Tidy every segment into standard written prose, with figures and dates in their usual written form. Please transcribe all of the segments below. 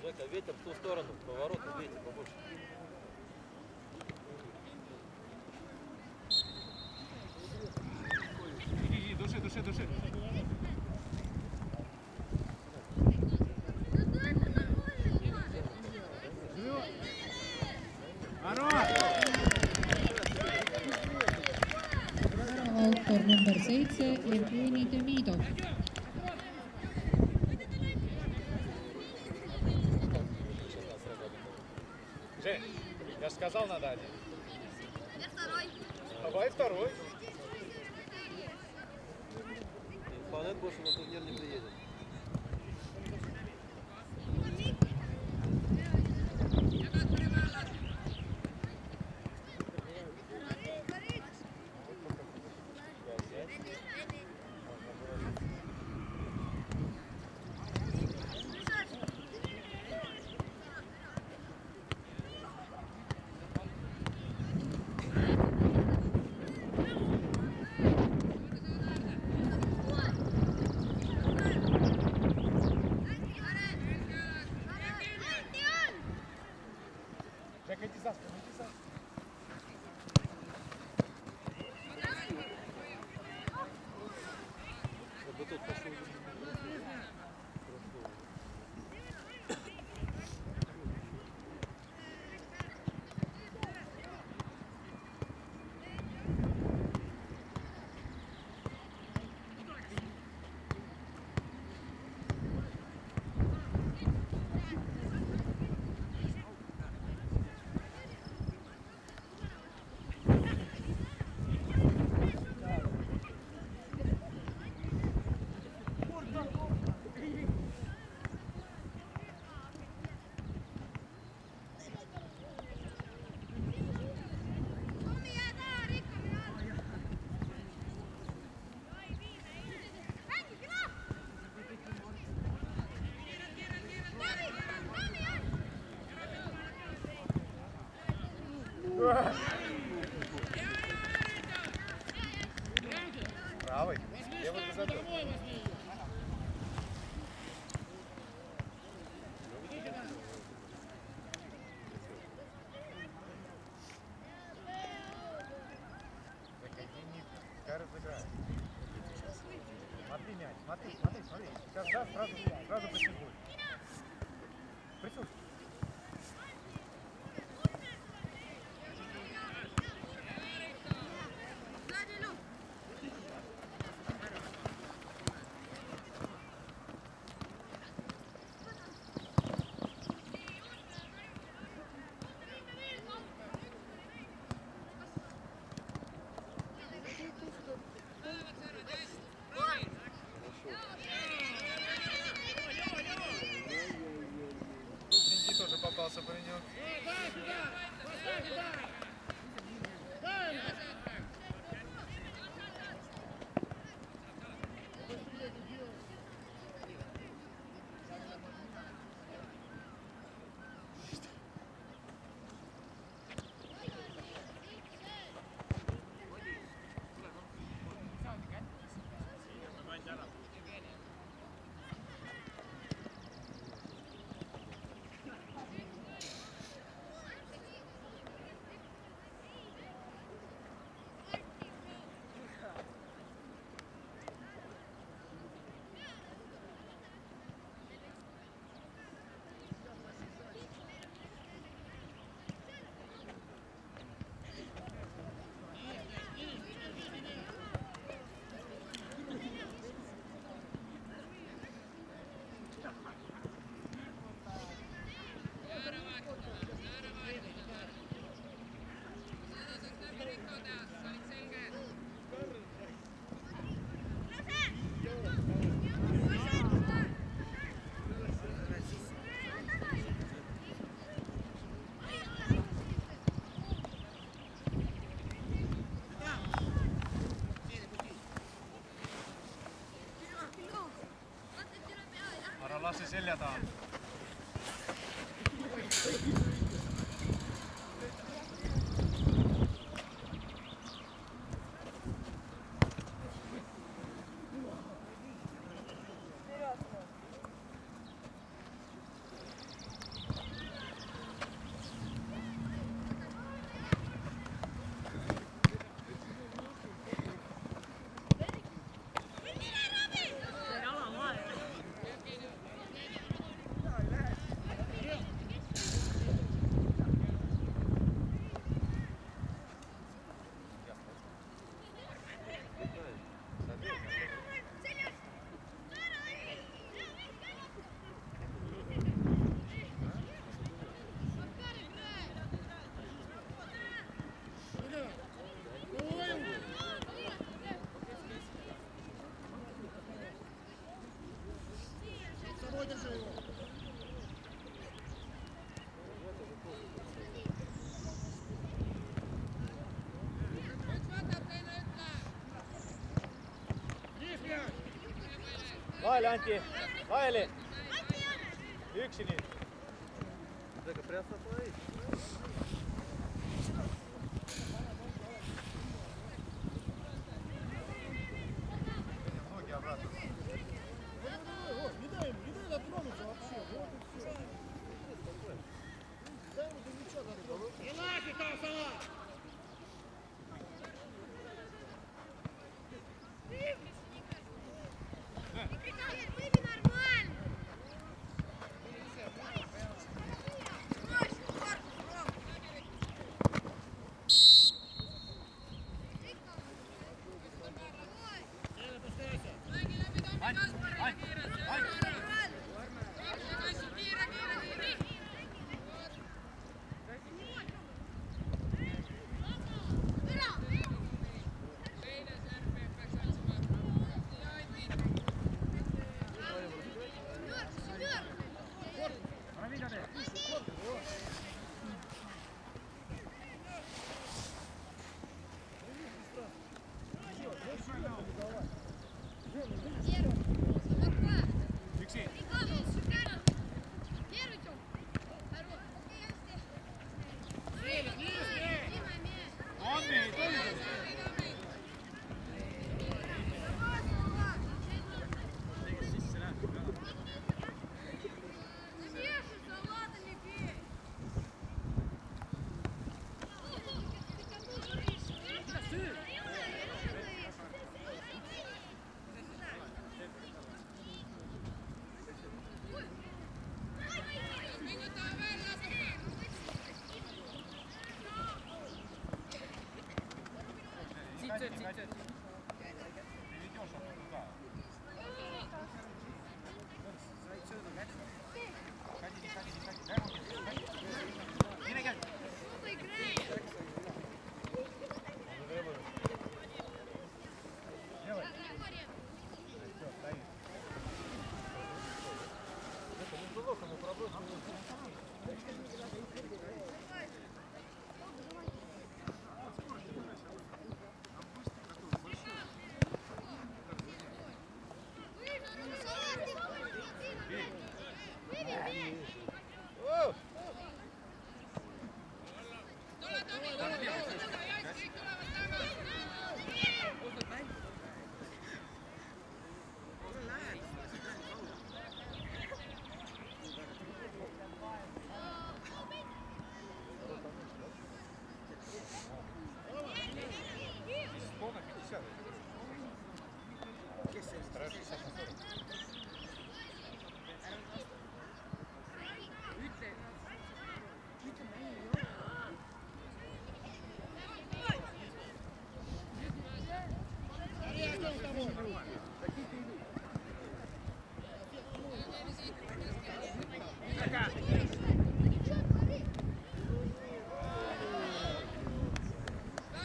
Жека, ветер в ту сторону, поворот, ветер побольше. Иди, души. Autor number 7 Jevgeni Demidov. Жень, я же сказал, надо один. Давай второй. Фанет больше на турнир не приедет. Жека, иди за спину, Вот тут пошел. правый. Левый забил. Пускай разыграет. Смотри мяч, смотри. Сейчас да, сразу прессингуй. Присутствуй. Деньги тоже попался паренек. Lassi selja taha. Laele, Anti! Laele! Üksi nüüd. Дека приятно смотреть. Ноги обратно. Не дай ему дотронуться вообще. Вот и все. Дай ему до мяча дотронуться. Не нафиг там сама!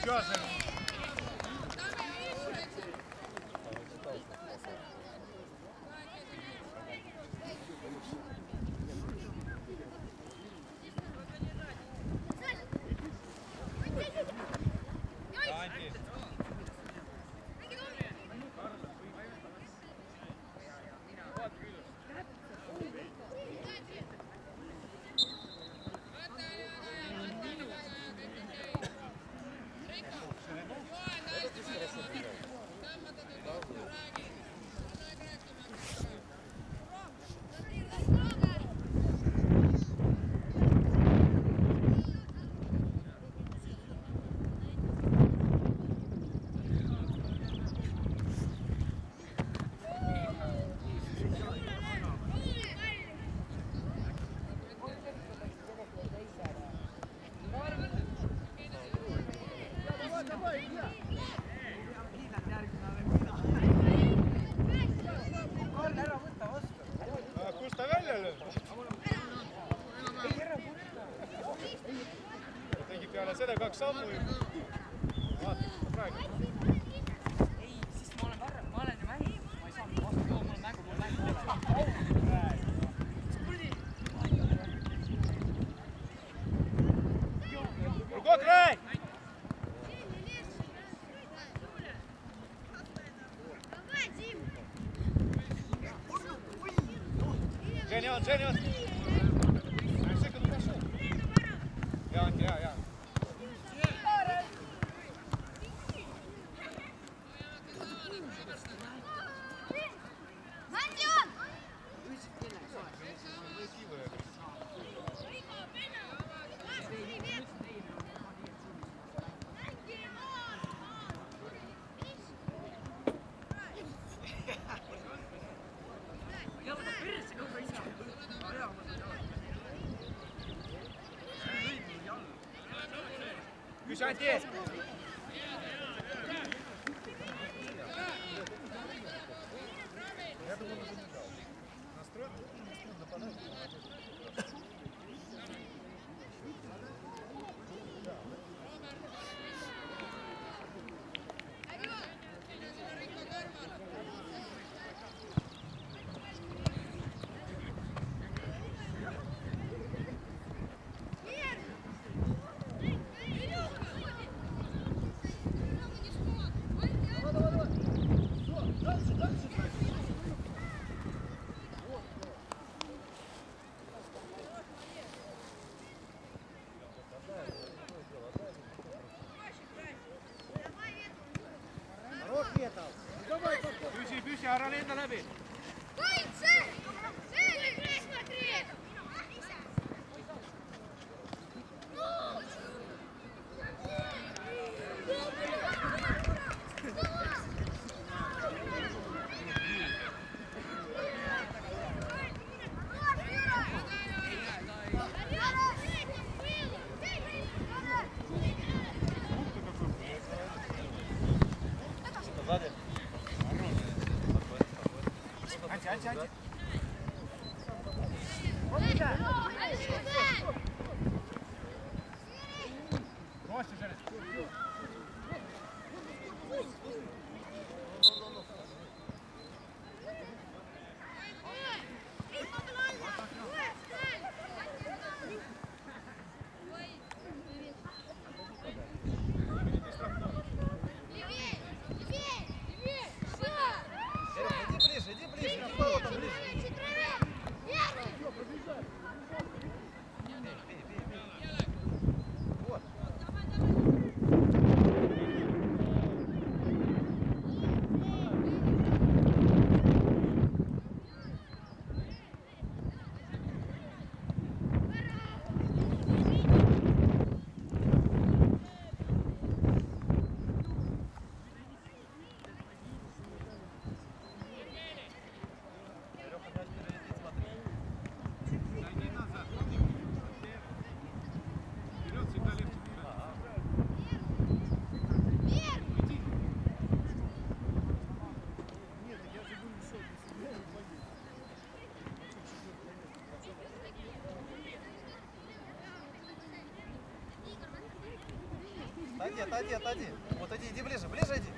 Что же? Kus ta välja lööb? Tegi peale seda 2 sammu juba. Vaata, praegu. Ei, siis ma olen ju mängis. Ma ei saanud vastu. Mul on mängu pole. Genial, genial. Секунду пошел. Я. Гюша, здесь. Я думаю, он уже не дал. Настрой нападает. Бюси, Аралenda läbi. Сзади. Анти. Костя, Женя. Иди ближе, направо там ближе. Вот. Отойди. Вот иди ближе иди.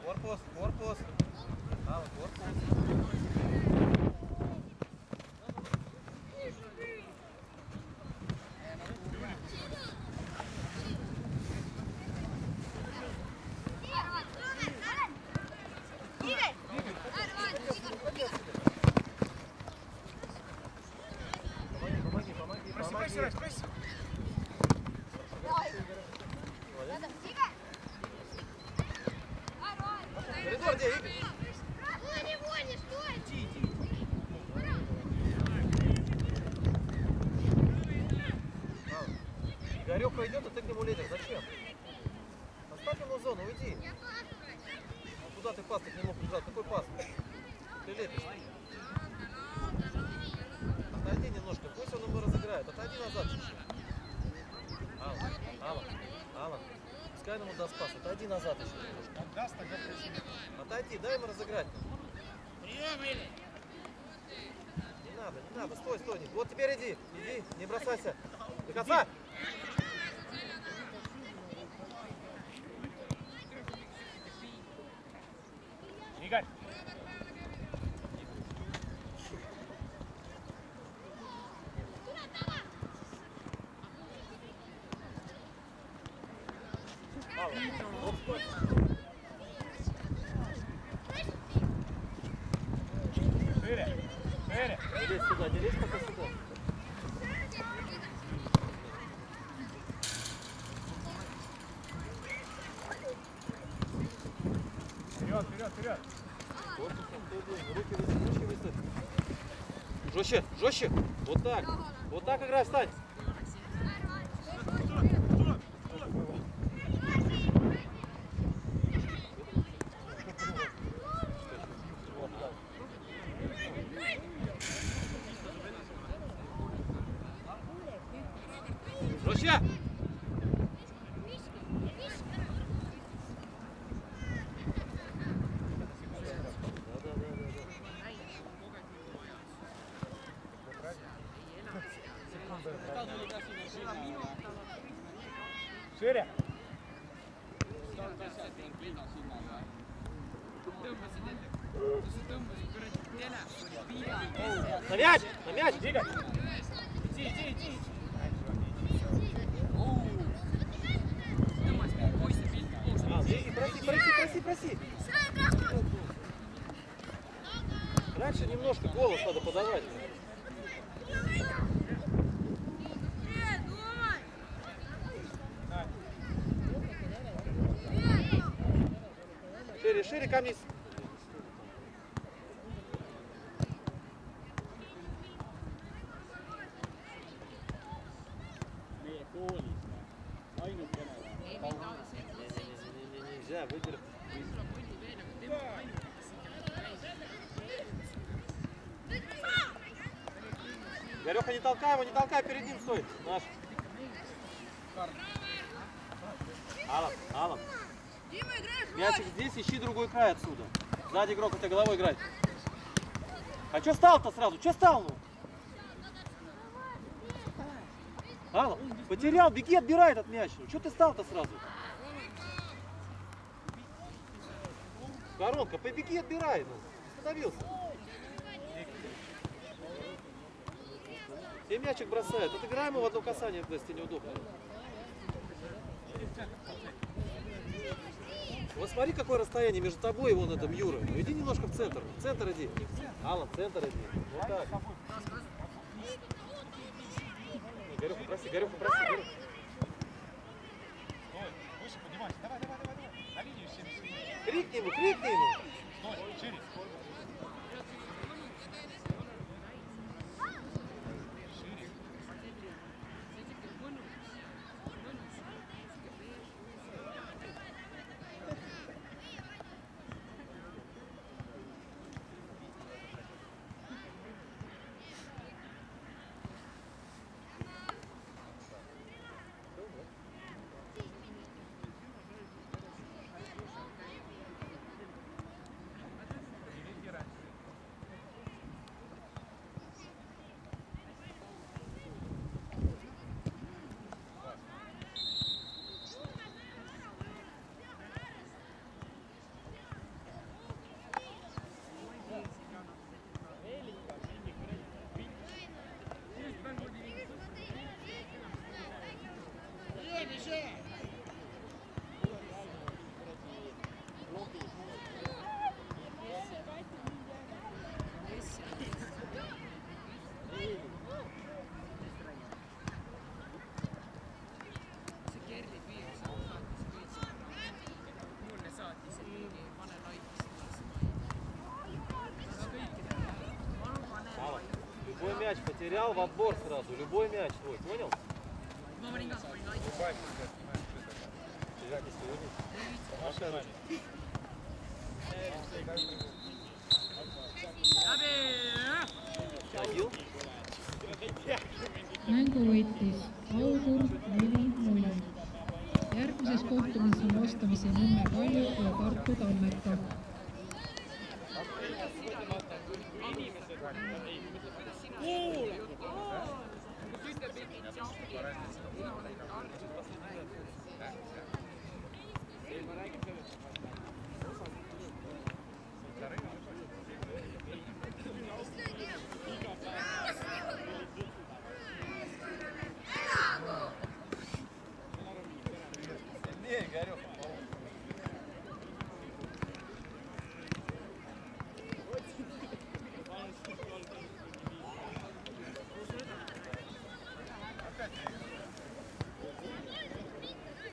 Корпус. А, корпус. Просси. Коридор, где Игорь? Игорёка идет, а ты к нему лезешь. Зачем? Оставь ему зону, уйди. Куда ты пас к нему прижал? Какой пас? Ты лепишь. Отойди немножко, пусть он его разыграет. Отойди назад чуть-чуть. Алан. Пускай он ему даст пас. Отойди назад еще немножко. Отдаст, тогда просим. Отойди, дай ему разыграть. Не надо, стой. Вот теперь иди, не бросайся. До конца. Игорь. лезь сюда, не лезь пока сюда. Вперед, вперед, вперед. Руки выставь. Жестче, жестче. Вот так. Вот так играй, встань. Жестче. Шире. На мяч, на мяч. Двигай. Иди, иди, иди. Проси. Раньше немножко голос надо подавать. Шире, шире, ко мне. Нельзя, выбери. Игореха, не толкай его, не толкай, перед ним стой. Наш. Алан. Мячик здесь, ищи другой край отсюда. Сзади игрок у тебя головой играет. А что стал-то сразу? Что стал? Ну? Алан, потерял, беги, отбирай этот мяч. Ну, что ты стал-то сразу? Коронка, побеги, отбирай. Ну. Остановился. Все мячик бросают. Отыграем его в одно касание, если неудобно. Вот смотри, какое расстояние между тобой и вон этим Юрой. Ну, иди немножко в центр. В центр иди. Алан, в центр иди. Вот так. Горюха, проси. Стой, выше поднимайся. Давай. На линию всем. Крикни ему. Стой, шире. Любой мяч потерял, в отбор сразу. Любой мяч твой, понял? Mängu võitis Augur 4-0. Järgmises kohtumis on vastamisi Nõmme Kalju ja Tartu Tammeka.